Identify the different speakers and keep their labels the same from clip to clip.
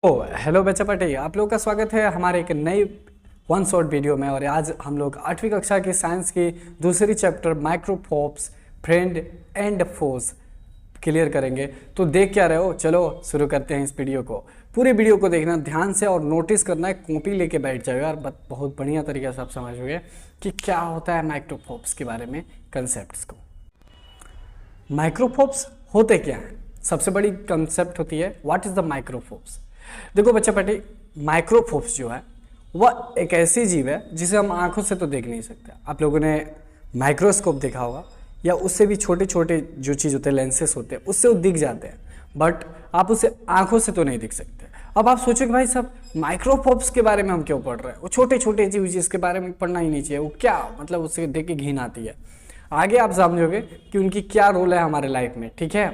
Speaker 1: Hello बच्चा पटे, आप लोग का स्वागत है हमारे एक नई वन शॉट वीडियो में। और आज हम लोग 8वीं कक्षा की साइंस की दूसरी चैप्टर माइक्रोफोब्स फ्रेंड एंड फोज क्लियर करेंगे। तो देख क्या रहे हो, चलो शुरू करते हैं इस वीडियो को। पूरी वीडियो को देखना ध्यान से और नोटिस करना है, कॉपी लेके बैठ जाएगा और बहुत बढ़िया तरीके से आप समझोगे कि क्या होता है माइक्रोफोब्स के बारे में कंसेप्ट को। माइक्रोफोब्स होते क्या हैं? सबसे बड़ी कंसेप्ट होती है व्हाट इज द माइक्रोफोब्स। देखो बच्चा पटे, माइक्रोफोब्स जो है वह एक ऐसी जीव है जिसे हम आंखों से तो देख नहीं सकते। आप लोगों ने माइक्रोस्कोप देखा होगा, या उससे भी छोटे छोटे जो चीज़ होते हैं, लेंसेस होते हैं, उससे वो दिख जाते हैं, बट आप उसे आंखों से तो नहीं दिख सकते। अब आप सोचोगे भाई साहब माइक्रोफोब्स के बारे में हम क्यों पढ़ रहे हैं, वो छोटे छोटे चीज़ जिसके बारे में पढ़ना ही नहीं चाहिए, वो क्या मतलब उससे देख के घिन आती है। आगे आप समझोगे कि उनकी क्या रोल है हमारे लाइफ में, ठीक है,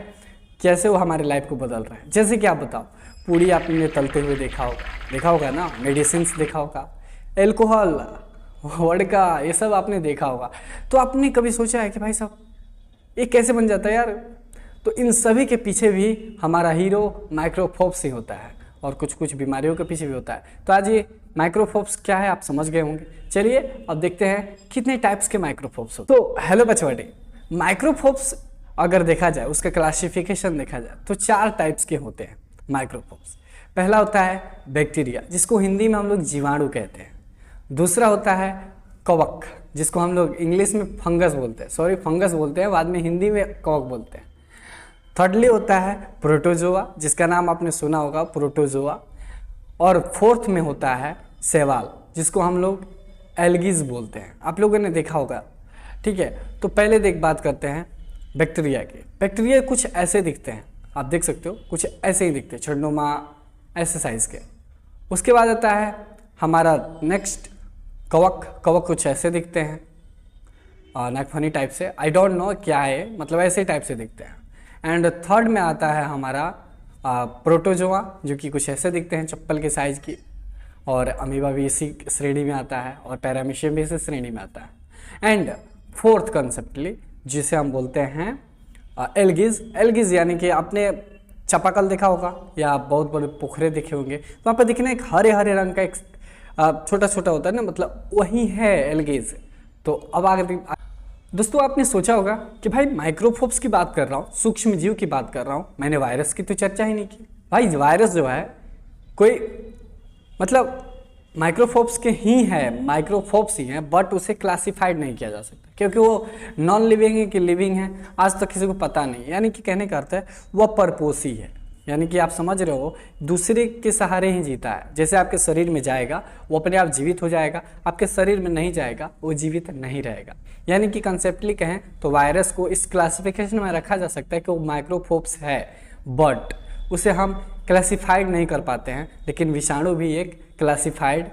Speaker 1: कैसे वो हमारे लाइफ को बदल रहे हैं। जैसे कि आप बताओ, पूड़ी आपने तलते हुए देखा होगा ना, मेडिसिन देखा होगा, एल्कोहल, वोडका, ये सब आपने देखा होगा। तो आपने कभी सोचा है कि भाई साहब ये कैसे बन जाता है यार? तो इन सभी के पीछे भी हमारा हीरो माइक्रोफोब्स ही होता है, और कुछ कुछ बीमारियों के पीछे भी होता है। तो आज ये माइक्रोफोब्स क्या है आप समझ गए होंगे। चलिए अब देखते हैं कितने टाइप्स के माइक्रोफोब्स होते हैं। तो हेलो बचवाटी, माइक्रोफोब्स अगर देखा जाए, उसका क्लासिफिकेशन देखा जाए तो 4 टाइप्स के होते हैं माइक्रोफोब्स। पहला होता है बैक्टीरिया, जिसको हिंदी में हम लोग जीवाणु कहते हैं। दूसरा होता है कवक, जिसको हम लोग इंग्लिश में फंगस बोलते हैं, फंगस बोलते हैं, बाद में हिंदी में कवक बोलते हैं। थर्डली होता है प्रोटोजोआ, जिसका नाम आपने सुना होगा, प्रोटोजोआ। और फोर्थ में होता है शैवाल, जिसको हम लोग एल्गीज बोलते हैं, आप लोगों ने देखा होगा, ठीक है। तो पहले बात करते हैं बैक्टीरिया की। बैक्टीरिया कुछ ऐसे दिखते हैं, आप देख सकते हो, कुछ ऐसे ही दिखते हैं, छड़नुमा ऐसे साइज के। उसके बाद आता है हमारा नेक्स्ट कवक कुछ ऐसे दिखते हैं, नागफनी टाइप से, आई डोंट नो क्या है, मतलब ऐसे टाइप से दिखते हैं। एंड थर्ड में आता है हमारा प्रोटोजोआ, जो कि कुछ ऐसे दिखते हैं, चप्पल के साइज की। और अमीबा भी इसी श्रेणी में आता है, और पैरामीशियम भी इसी श्रेणी में आता है। एंड फोर्थ कंसेप्टली जिसे हम बोलते हैं एल्गीज, यानी कि आपने चापाकल देखा होगा या बहुत बड़े पोखरे देखे होंगे, तो वहाँ पर देखना एक हरे हरे रंग का एक छोटा छोटा होता है ना, मतलब वही है एल्गीज। तो अब आगे दोस्तों आपने सोचा होगा कि भाई माइक्रोफोब्स की बात कर रहा हूँ, सूक्ष्म जीव की बात कर रहा हूँ, मैंने वायरस की तो चर्चा ही नहीं की। भाई वायरस जो है कोई मतलब माइक्रोफोब्स के ही है, माइक्रोफोब्स ही हैं, बट उसे क्लासिफाइड नहीं किया जा सकता, क्योंकि वो नॉन लिविंग है कि लिविंग है आज तक किसी को पता नहीं। यानी कि कहने का अर्थ है वह परपोषी है, यानी कि आप समझ रहे हो, दूसरे के सहारे ही जीता है। जैसे आपके शरीर में जाएगा वो अपने आप जीवित हो जाएगा, आपके शरीर में नहीं जाएगा वो जीवित नहीं रहेगा। यानी कि कंसेप्टली कहें तो वायरस को इस क्लासिफिकेशन में रखा जा सकता है कि वो माइक्रोफोब्स है, बट उसे हम क्लासिफाइड नहीं कर पाते हैं। लेकिन विषाणु भी एक क्लासिफाइड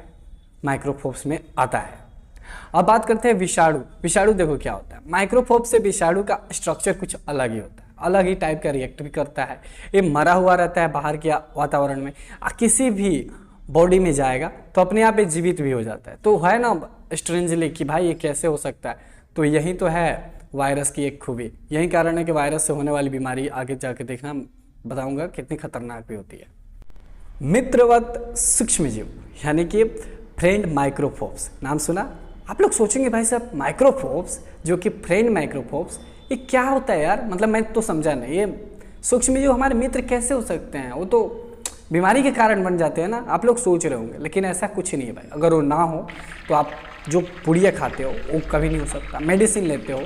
Speaker 1: माइक्रोफोब्स में आता है। अब बात करते हैं विषाणु देखो क्या होता है। माइक्रोफोब्स से विषाणु का स्ट्रक्चर कुछ अलग ही होता है, अलग ही टाइप का रिएक्ट भी करता है। ये मरा हुआ रहता है बाहर के वातावरण में, किसी भी बॉडी में जाएगा तो अपने आप जीवित भी हो जाता है। तो है ना स्ट्रेंजली कि भाई ये कैसे हो सकता है, तो यही तो है वायरस की एक खूबी। यही कारण है कि वायरस से होने वाली बीमारी आगे जाके देखना बताऊंगा कितनी खतरनाक भी होती है। मित्रवत सूक्ष्म जीव यानी कि फ्रेंड माइक्रोफोब्स, नाम सुना? आप लोग सोचेंगे भाई साहब माइक्रोफोब्स जो कि फ्रेंड माइक्रोफोब्स, ये क्या होता है यार, मतलब मैं तो समझा नहीं, ये सूक्ष्म जीव हमारे मित्र कैसे हो सकते हैं? वो तो बीमारी के कारण बन जाते हैं ना, आप लोग सोच रहे होंगे, लेकिन ऐसा कुछ नहीं है भाई। अगर वो ना हो तो आप जो पुड़िया खाते हो वो कभी नहीं हो सकता, मेडिसिन लेते हो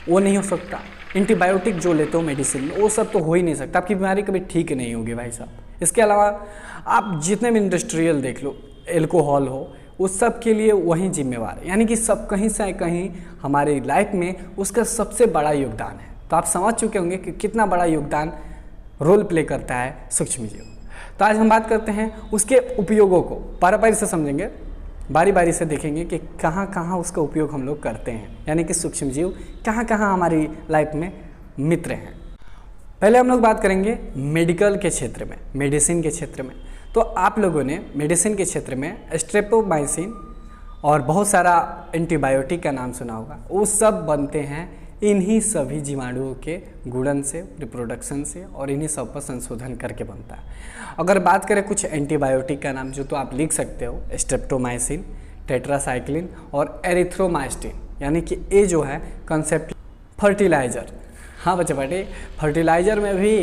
Speaker 1: वो नहीं हो सकता, एंटीबायोटिक जो लेते हो मेडिसिन में वो सब तो हो ही नहीं सकता, आपकी बीमारी कभी ठीक नहीं होगी भाई साहब। इसके अलावा आप जितने भी इंडस्ट्रियल देख लो, एल्कोहल हो, उस सब के लिए वही जिम्मेवार है। यानी कि सब कहीं से कहीं हमारी लाइफ में उसका सबसे बड़ा योगदान है। तो आप समझ चुके होंगे कि कितना बड़ा योगदान रोल प्ले करता है सूक्ष्म जीव। तो आज हम बात करते हैं उसके उपयोगों को, पारी से समझेंगे, बारी बारी से देखेंगे कि कहाँ कहाँ उसका उपयोग हम लोग करते हैं, यानी कि सूक्ष्म जीव कहाँ कहाँ हमारी लाइफ में मित्र हैं। पहले हम लोग बात करेंगे मेडिकल के क्षेत्र में, मेडिसिन के क्षेत्र में। तो आप लोगों ने मेडिसिन के क्षेत्र में स्ट्रेप्टोमाइसिन और बहुत सारा एंटीबायोटिक का नाम सुना होगा, वो सब बनते हैं इन्हीं सभी जीवाणुओं के गुणन से, रिप्रोडक्शन से और इन्हीं सब पर संशोधन करके बनता है। अगर बात करें कुछ एंटीबायोटिक का नाम जो तो आप लिख सकते हो, स्ट्रेप्टोमाइसिन, टेट्रासाइक्लिन और एरिथ्रोमाइसिन, यानी कि ये जो है कंसेप्ट फर्टिलाइज़र। हाँ बच्चे बेटे, फर्टिलाइज़र में भी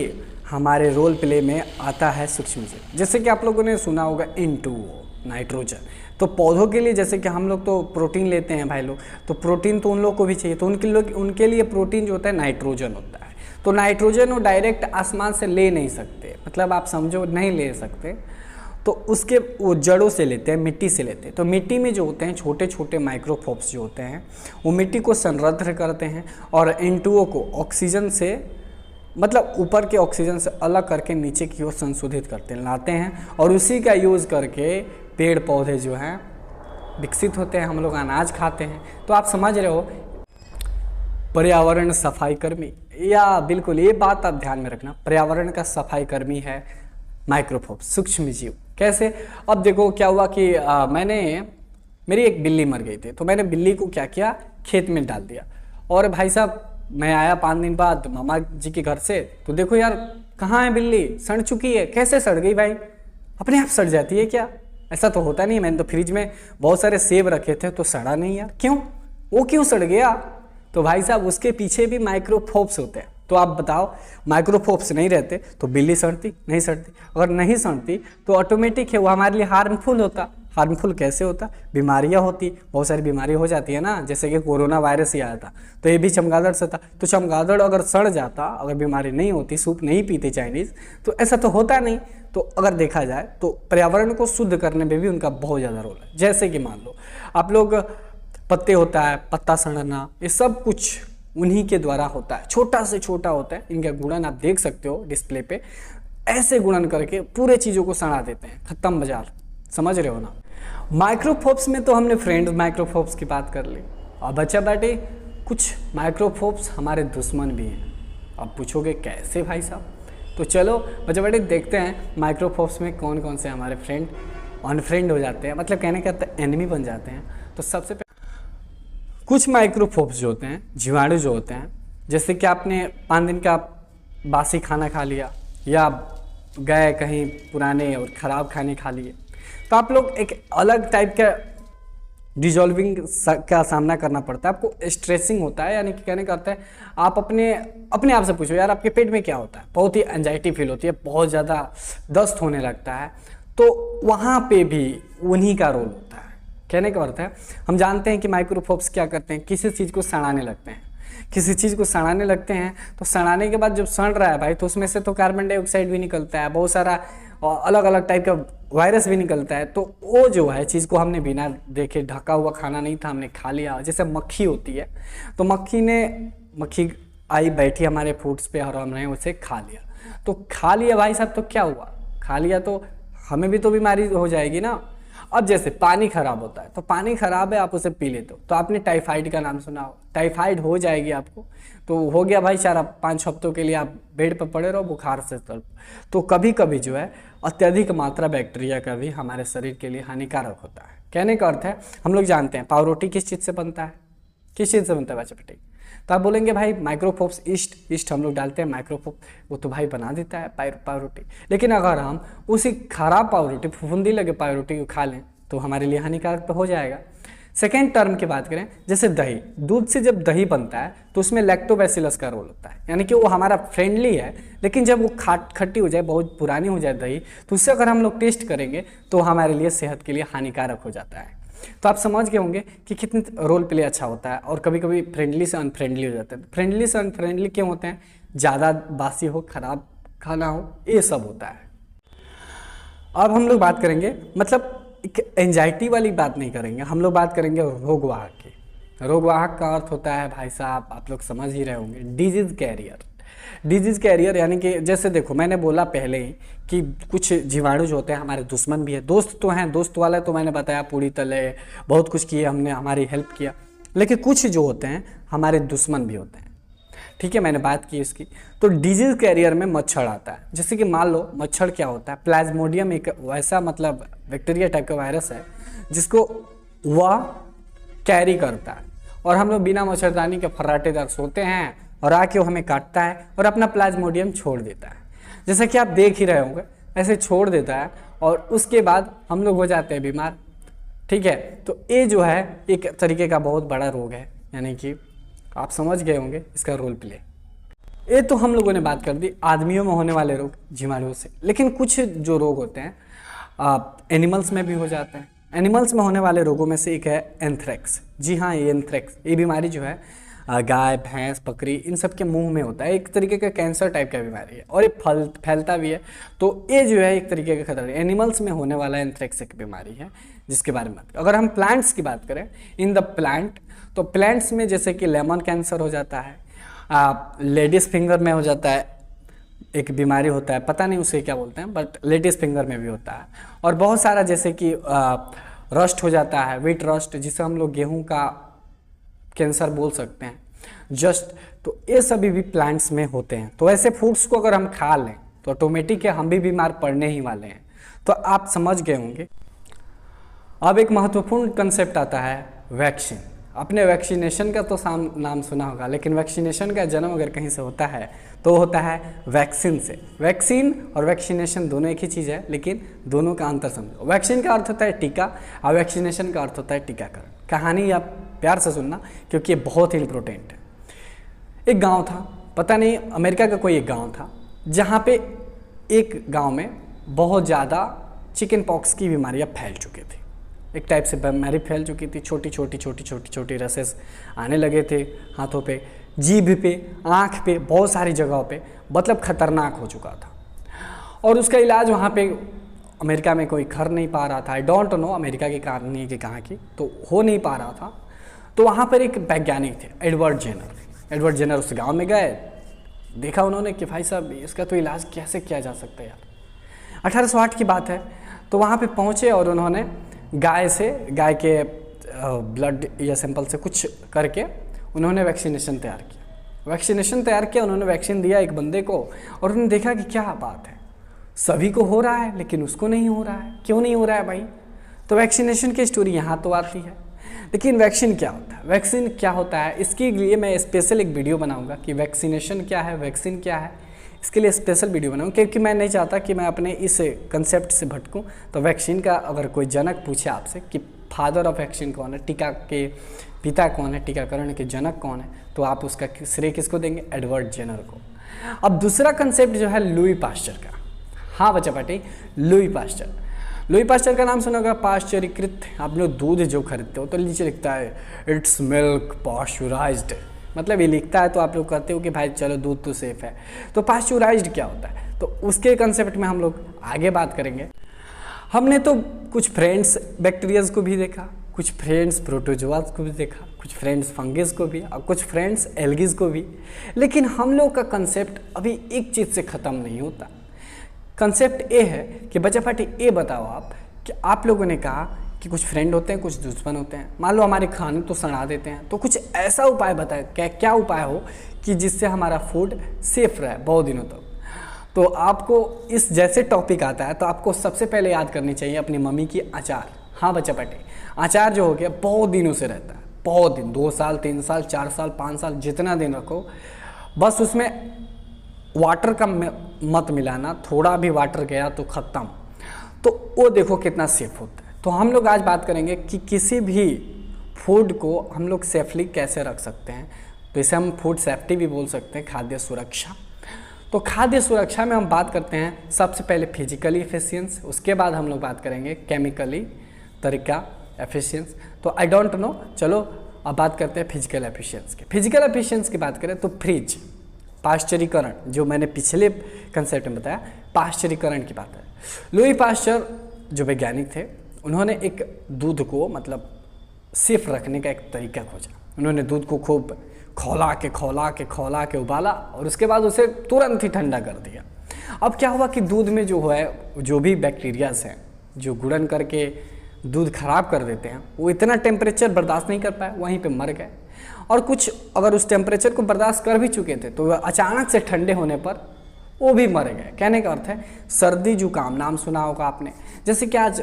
Speaker 1: हमारे रोल प्ले में आता है सूक्ष्मजीव। जैसे कि आप लोगों ने सुना होगा N2O, नाइट्रोजन। तो पौधों के लिए जैसे कि हम लोग तो प्रोटीन लेते हैं भाई लोग, तो प्रोटीन तो उन लोग को भी चाहिए, तो उनके लिए प्रोटीन जो होता है नाइट्रोजन होता है। तो नाइट्रोजन वो डायरेक्ट आसमान से ले नहीं सकते, मतलब आप समझो नहीं ले सकते, तो उसके वो जड़ों से लेते हैं, मिट्टी से लेते हैं। तो मिट्टी में जो होते हैं छोटे छोटे माइक्रोफोब्स जो होते हैं वो मिट्टी को संरक्षित करते हैं और N2O को ऑक्सीजन से, मतलब ऊपर के ऑक्सीजन से अलग करके नीचे की ओर संशोधित करते हैं, लाते हैं, और उसी का यूज़ करके पेड़ पौधे जो हैं विकसित होते हैं, हम लोग अनाज खाते हैं। तो आप समझ रहे हो, पर्यावरण सफाई कर्मी, या बिल्कुल ये बात आप ध्यान में रखना, पर्यावरण का सफाई कर्मी है माइक्रोफोब, सूक्ष्म जीव। कैसे? अब देखो क्या हुआ कि मेरी एक बिल्ली मर गई थी, तो मैंने बिल्ली को क्या किया, खेत में डाल दिया। और भाई साहब मैं आया 5 दिन बाद मामा जी के घर से, तो देखो यार कहाँ है बिल्ली, सड़ चुकी है। कैसे सड़ गई भाई? अपने आप सड़ जाती है क्या? ऐसा तो होता नहीं। मैंने तो फ्रिज में बहुत सारे सेब रखे थे तो सड़ा नहीं यार। क्यों? वो क्यों सड़ गया? तो भाई साहब उसके पीछे भी माइक्रोफोब्स होते हैं। तो आप बताओ, माइक्रोफोब्स नहीं रहते तो बिल्ली सड़ती? नहीं सड़ती। अगर नहीं सड़ती तो ऑटोमेटिक है वो हमारे लिए हार्मफुल होता। हार्मफुल कैसे होता? बीमारियां होती, बहुत सारी बीमारी हो जाती है ना, जैसे कि कोरोना वायरस ही आया था, तो ये भी चमगादड़ से था। तो चमगादड़ अगर सड़ जाता, अगर बीमारी नहीं होती, सूप नहीं पीते चाइनीज़, तो ऐसा तो होता नहीं। तो अगर देखा जाए तो पर्यावरण को शुद्ध करने में भी उनका बहुत ज़्यादा रोल है। जैसे कि मान लो आप लोग, पत्ते होता है, पत्ता सड़ना, ये सब कुछ उन्हीं के द्वारा होता है, छोटा से छोटा होता है। इनका गुणन आप देख सकते हो डिस्प्ले पे, ऐसे गुणन करके पूरे चीज़ों को सड़ा देते हैं, खत्म बाजार। समझ रहे हो ना? माइक्रोफोब्स में तो हमने फ्रेंड माइक्रोफोब्स की बात कर ली। अब बच्चा बेटे, कुछ माइक्रोफोब्स हमारे दुश्मन भी हैं। अब पूछोगे कैसे भाई साहब? तो चलो बच्चा बेटे देखते हैं माइक्रोफोब्स में कौन कौन से हमारे फ्रेंड अनफ्रेंड हो जाते हैं, मतलब कहने का एनिमी बन जाते हैं। तो सबसे पहले कुछ माइक्रोफोब्स जो होते हैं, जीवाणु जो होते हैं, जैसे कि आपने 5 दिन का बासी खाना खा लिया या गए कहीं पुराने और ख़राब खाने खा लिए, तो आप लोग एक अलग टाइप का डिजॉल्विंग का सामना करना पड़ता है आपको। स्ट्रेसिंग होता है, यानी कि कहने का अर्थ है आप अपने आप से पूछो यार आपके पेट में क्या होता है। बहुत ही एंजाइटी फील होती है, बहुत ज़्यादा दस्त होने लगता है, तो वहाँ पे भी उन्हीं का रोल होता है। कहने का अर्थ है हम जानते हैं कि माइक्रोफोब्स क्या करते हैं, किसी चीज़ को सड़ाने लगते हैं। किसी चीज़ को सड़ाने लगते हैं तो सड़ाने के बाद जब सड़ रहा है भाई, तो उसमें से तो कार्बन डाइऑक्साइड भी निकलता है, बहुत सारा अलग अलग टाइप का वायरस भी निकलता है। तो वो जो है चीज़ को हमने बिना देखे, ढका हुआ खाना नहीं था, हमने खा लिया। जैसे मक्खी होती है, तो मक्खी आई बैठी हमारे फूड्स पे और हमने उसे खा लिया। तो खा लिया भाई साहब, तो क्या हुआ? खा लिया तो हमें भी तो बीमारी हो जाएगी ना। अब जैसे पानी खराब होता है, तो पानी खराब है, आप उसे पी लेते हो, तो आपने टाइफाइड का नाम सुना हो, टाइफाइड हो जाएगी आपको। तो हो गया भाई 4-5 हफ्तों के लिए आप बेड पर पड़े रहो बुखार से तड़प। तो कभी कभी जो है अत्यधिक मात्रा बैक्टीरिया का भी हमारे शरीर के लिए हानिकारक होता है। कहने का अर्थ है हम लोग जानते हैं पावरोटी किस चीज़ से बनता है, किस चीज़ से बनता है बच्चे बेटे? तो आप बोलेंगे भाई माइक्रोफोब्स ईस्ट हम लोग डालते हैं, माइक्रोफोब वो तो भाई बना देता है पावरोटी। लेकिन अगर हम उसी खराब पावरोटी, फुफुंदी लगे पावरोटी को खा लें तो हमारे लिए हानिकारक तो हो जाएगा। सेकेंड टर्म की बात करें, जैसे दही, दूध से जब दही बनता है तो उसमें लैक्टोबैसिलस का रोल होता है, यानी कि वो हमारा फ्रेंडली है। लेकिन जब वो खट्टी हो जाए, बहुत पुरानी हो जाए दही, तो उससे अगर हम लोग टेस्ट करेंगे तो हमारे लिए सेहत के लिए हानिकारक हो जाता है। तो आप समझ गए होंगे कि कितने रोल प्ले अच्छा होता है। और कभी कभी फ्रेंडली से अनफ्रेंडली हो जाते हैं। फ्रेंडली से अनफ्रेंडली क्यों होते हैं? ज़्यादा बासी हो, खराब खाना हो, ये सब होता है। अब हम लोग बात करेंगे, मतलब एक एंजाइटी वाली बात नहीं करेंगे, हम लोग बात करेंगे रोगवाहक की। रोगवाहक का अर्थ होता है भाई साहब, आप लोग समझ ही रहे होंगे, डिजीज़ कैरियर। डिजीज़ कैरियर यानी कि जैसे देखो मैंने बोला पहले ही कि कुछ जीवाणु जो होते हैं हमारे दुश्मन भी है। दोस्त तो हैं, दोस्त वाला तो मैंने बताया, पूरी तले बहुत कुछ किए हमने, हमारी हेल्प किया। लेकिन कुछ जो होते हैं हमारे दुश्मन भी होते हैं। ठीक है, मैंने बात की इसकी। तो डिजीज़ कैरियर में मच्छर आता है। जैसे कि मान लो मच्छर क्या होता है, प्लाज्मोडियम एक वैसा मतलब बैक्टीरिया टाइप का वायरस है जिसको वह कैरी करता है और हम लोग बिना मच्छरदानी के फर्राटेदार सोते हैं और आके वो हमें काटता है और अपना प्लाज्मोडियम छोड़ देता है। जैसा कि आप देख ही रहे होंगे, ऐसे छोड़ देता है और उसके बाद हम लोग हो जाते हैं बीमार। ठीक है, तो ये जो है एक तरीके का बहुत बड़ा रोग है, यानी कि आप समझ गए होंगे इसका रोल प्ले। ये तो हम लोगों ने बात कर दी आदमियों में होने वाले रोग, जीवाणुओं से। लेकिन कुछ जो रोग होते हैं एनिमल्स में भी हो जाते हैं। एनिमल्स में होने वाले रोगों में से एक है एंथ्रेक्स। जी हाँ, ये एंथ्रेक्स, ये बीमारी जो है गाय, भैंस, बकरी, इन सब के मुंह में होता है। एक तरीके का कैंसर टाइप का बीमारी है और ये फैलता भी है। तो ये जो है एक तरीके का खतरा है। एनिमल्स में होने वाला एंथ्रेक्स एक बीमारी है जिसके बारे में बात करें। अगर हम प्लांट्स की बात करें, इन द प्लांट, तो प्लांट्स में जैसे कि लेमन कैंसर हो जाता है, लेडीज फिंगर में हो जाता है, एक बीमारी होता है, पता नहीं उसे क्या बोलते हैं, बट लेडीज फिंगर में भी होता है। और बहुत सारा जैसे कि रस्ट हो जाता है, व्हीट रस्ट, जिसे हम लोग गेहूं का कैंसर बोल सकते हैं जस्ट। तो ये सभी भी प्लांट्स में होते हैं। तो ऐसे फूड्स को अगर हम खा लें तो ऑटोमेटिक है हम भी बीमार पड़ने ही वाले हैं। तो आप समझ गए होंगे। अब एक महत्वपूर्ण कंसेप्ट आता है वैक्सीन। अपने वैक्सीनेशन का तो नाम सुना होगा, लेकिन वैक्सीनेशन का जन्म अगर कहीं से होता है तो होता है वैक्सीन से। वैक्सीन और वैक्सीनेशन दोनों एक ही चीज़ है, लेकिन दोनों का अंतर समझो। वैक्सीन का अर्थ होता है टीका और वैक्सीनेशन का अर्थ होता है टीकाकरण। कहानी आप प्यार से सुनना क्योंकि ये बहुत ही इंपॉर्टेंट है। एक गांव था, पता नहीं अमेरिका का कोई एक गांव था, जहाँ पे एक गांव में बहुत ज़्यादा चिकन पॉक्स की बीमारियाँ फैल चुकी थी। एक टाइप से बीमारी फैल चुकी थी, छोटी रसेस आने लगे थे हाथों पे, जीभ पे, आँख पे, बहुत सारी जगहों पे, मतलब खतरनाक हो चुका था। और उसका इलाज वहाँ पे अमेरिका में कोई कर नहीं पा रहा था। आई डोंट नो अमेरिका की कहानी की कहाँ की, तो हो नहीं पा रहा था। तो वहाँ पर एक वैज्ञानिक थे, एडवर्ड जेनर उस गांव में गए। देखा उन्होंने कि भाई साहब इसका तो इलाज कैसे किया जा सकता है यार। 1808 की बात है। तो वहाँ पे पहुँचे और उन्होंने गाय के ब्लड या सैंपल से कुछ करके उन्होंने वैक्सीनेशन तैयार किया। उन्होंने वैक्सीन दिया एक बंदे को और उन्होंने देखा कि क्या बात है, सभी को हो रहा है लेकिन उसको नहीं हो रहा है। क्यों नहीं हो रहा है भाई? तो वैक्सीनेशन की स्टोरी यहाँ तो आती है। लेकिन वैक्सीन क्या होता है, इसके लिए मैं स्पेशल एक वीडियो बनाऊंगा कि वैक्सीनेशन क्या है, वैक्सीन क्या है। इसके लिए स्पेशल वीडियो बनाऊंगा क्योंकि मैं नहीं चाहता कि मैं अपने इस कंसेप्ट से भटकूं। तो वैक्सीन का अगर कोई जनक पूछे आपसे कि फादर ऑफ वैक्सीन कौन है, टीका के पिता कौन है, टीकाकरण के जनक कौन है, तो आप उसका श्रेय किसको देंगे? एडवर्ड जेनर को। अब दूसरा कंसेप्ट जो है लुई पास्चर का। हाँ बच्चा पार्टी, लुई पास्चर का नाम सुना होगा। पाश्चरीकृत, आप लोग दूध जो खरीदते हो तो नीचे लिखता है इट्स मिल्क पाश्चराइज्ड, मतलब ये लिखता है तो आप लोग कहते हो कि भाई चलो दूध तो सेफ है। तो पाश्चराइज्ड क्या होता है, तो उसके कंसेप्ट में हम लोग आगे बात करेंगे। हमने तो कुछ फ्रेंड्स बैक्टीरियाज को भी देखा, कुछ फ्रेंड्स प्रोटोजोआस को भी देखा, कुछ फ्रेंड्स फंगस को भी और कुछ फ्रेंड्स एल्गीज को भी। लेकिन हम लोग का कंसेप्ट अभी एक चीज़ से ख़त्म नहीं होता। कंसेप्ट ये है कि बच्चा पार्टी ये बताओ आप कि आप लोगों ने कहा कि कुछ फ्रेंड होते हैं, कुछ दुश्मन होते हैं। मान लो हमारे खाने तो सड़ा देते हैं, तो कुछ ऐसा उपाय बताए, क्या उपाय हो कि जिससे हमारा फूड सेफ रहे बहुत दिनों तक। तो आपको इस जैसे टॉपिक आता है तो आपको सबसे पहले याद करनी चाहिए अपनी मम्मी की अचार। हाँ बच्चा पार्टी, अचार जो हो गया बहुत दिनों से रहता है, बहुत दिन, 2 साल 3 साल 4 साल 5 साल जितना दिन रखो, बस उसमें वाटर का मत मिलाना। थोड़ा भी वाटर गया तो ख़त्म। तो वो देखो कितना सेफ होता है। तो हम लोग आज बात करेंगे कि किसी भी फूड को हम लोग सेफली कैसे रख सकते हैं। तो इसे हम फूड सेफ्टी भी बोल सकते हैं, खाद्य सुरक्षा। तो खाद्य सुरक्षा में हम बात करते हैं सबसे पहले फिजिकली एफिशिएंस, उसके बाद हम लोग बात करेंगे केमिकली तरीका एफिशिएंस। तो आई डोंट नो, चलो अब बात करते हैं फिजिकल एफिशिएंस की। फिजिकल एफिशिएंस की बात करें तो फ्रिज, पाश्चरीकरण, जो मैंने पिछले कंसेप्ट में बताया, पाश्चरीकरण की बात है। लुई पास्चर जो वैज्ञानिक थे, उन्होंने एक दूध को मतलब सेफ रखने का एक तरीका खोजा। उन्होंने दूध को खूब खौला के उबाला और उसके बाद उसे तुरंत ही ठंडा कर दिया। अब क्या हुआ कि दूध में जो है जो भी बैक्टीरियाज हैं जो गुड़न करके दूध खराब कर देते हैं, वो इतना टेम्परेचर बर्दाश्त नहीं कर पाए, वहीं पे मर गए। और कुछ अगर उस टेम्परेचर को बर्दाश्त कर भी चुके थे तो अचानक से ठंडे होने पर वो भी मर गए। कहने का अर्थ है सर्दी जुकाम, नाम सुना होगा आपने। जैसे कि आज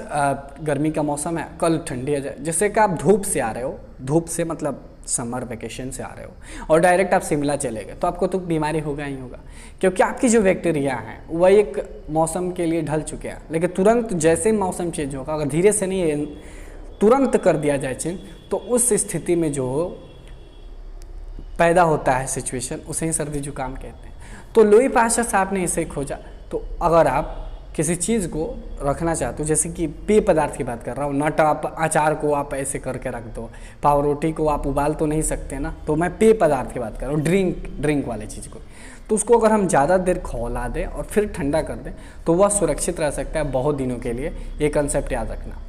Speaker 1: गर्मी का मौसम है, कल ठंडी आ जाए, जैसे कि आप धूप से आ रहे हो, धूप से मतलब समर वेकेशन से आ रहे हो और डायरेक्ट आप शिमला चले गए तो आपको तो बीमारी होगा ही होगा, क्योंकि आपकी जो बैक्टीरिया हैं वह एक मौसम के लिए ढल चुके हैं। लेकिन तुरंत जैसे ही मौसम चेंज होगा, अगर धीरे से नहीं तुरंत कर दिया जाए चेंज, तो उस स्थिति में जो पैदा होता है सिचुएशन, उसे ही सर्दी जुकाम कहते हैं। तो लुई पास्चर साहब ने इसे खोजा। तो अगर आप किसी चीज़ को रखना चाहते हो, जैसे कि पेय पदार्थ की बात कर रहा हूँ, नट आप अचार को आप ऐसे करके रख दो, पाव रोटी को आप उबाल तो नहीं सकते ना, तो मैं पेय पदार्थ की बात कर रहा हूँ, ड्रिंक वाली चीज़ को। तो उसको अगर हम ज़्यादा देर खौला दें और फिर ठंडा कर दें तो वह सुरक्षित रह सकता है बहुत दिनों के लिए। ये कंसेप्ट याद रखना।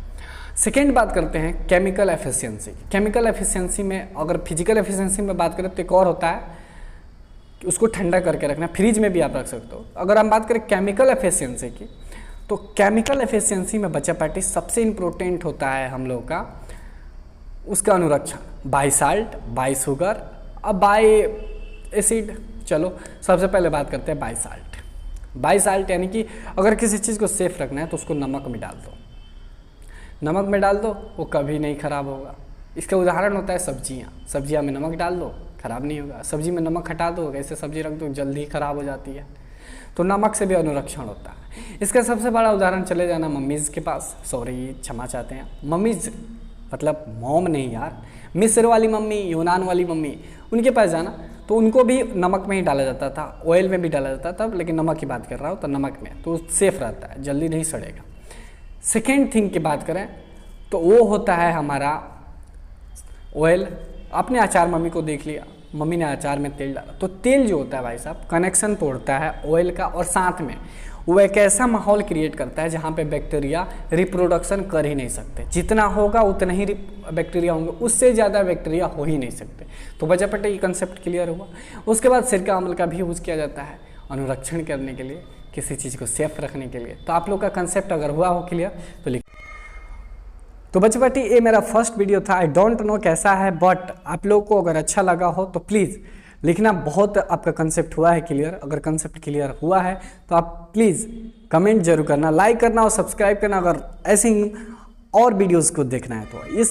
Speaker 1: सेकेंड बात करते हैं केमिकल एफिशिएंसी। केमिकल एफिशिएंसी में अगर फिजिकल एफिशिएंसी में बात करें तो एक और होता है कि उसको ठंडा करके रखना, फ्रिज में भी आप रख सकते हो। अगर हम बात करें केमिकल एफिशिएंसी की, तो केमिकल एफिशिएंसी में बच्चा पार्टी सबसे इम्पोर्टेंट होता है हम लोग का उसका अनुरक्षण, बाई साल्ट, बाई शुगर और बाई एसिड। चलो सबसे पहले बात करते हैं बाई साल्ट। बाई साल्ट यानी कि अगर किसी चीज़ को सेफ रखना है तो उसको नमक में डाल दो, नमक में डाल दो, वो कभी नहीं ख़राब होगा। इसका उदाहरण होता है सब्जियाँ में नमक डाल दो, ख़राब नहीं होगा। सब्जी में नमक हटा दो, ऐसे सब्जी रख दो, जल्दी ख़राब हो जाती है। तो नमक से भी अनुरक्षण होता है। इसका सबसे बड़ा उदाहरण चले जाना मम्मीज़ के पास, सॉरी क्षमा चाहते हैं, मम्मीज़ मतलब मॉम नहीं यार, मिस्र वाली मम्मी, यूनान वाली मम्मी, उनके पास जाना तो उनको भी नमक में ही डाला जाता था, ऑयल में भी डाला जाता था, लेकिन नमक की बात कर रहा हूँ तो नमक में, तो सेफ़ रहता है, जल्दी नहीं सड़ेगा। सेकेंड थिंग की बात करें तो वो होता है हमारा ऑयल। आपने अचार मम्मी को देख लिया, मम्मी ने अचार में तेल डाला, तो तेल जो होता है भाई साहब कनेक्शन तोड़ता है ऑयल का, और साथ में वो एक ऐसा माहौल क्रिएट करता है जहाँ पे बैक्टीरिया रिप्रोडक्शन कर ही नहीं सकते। जितना होगा उतना ही बैक्टीरिया होंगे, उससे ज़्यादा बैक्टीरिया हो ही नहीं सकते। तो बचा पटे ये कंसेप्ट क्लियर हुआ। उसके बाद सिरका अम्ल का भी यूज़ किया जाता है अनुरक्षण करने के लिए, किसी चीज़ को सेफ रखने के लिए। तो आप लोग का कंसेप्ट अगर हुआ हो क्लियर तो लिख। तो बच्चे बेटी ये मेरा फर्स्ट वीडियो था, आई डोंट नो कैसा है, बट आप लोग को अगर अच्छा लगा हो तो प्लीज़ लिखना। बहुत आपका कंसेप्ट हुआ है क्लियर? अगर कंसेप्ट क्लियर हुआ है तो आप प्लीज़ कमेंट जरूर करना, लाइक करना और सब्सक्राइब करना अगर ऐसे और वीडियोज़ को देखना है तो। इस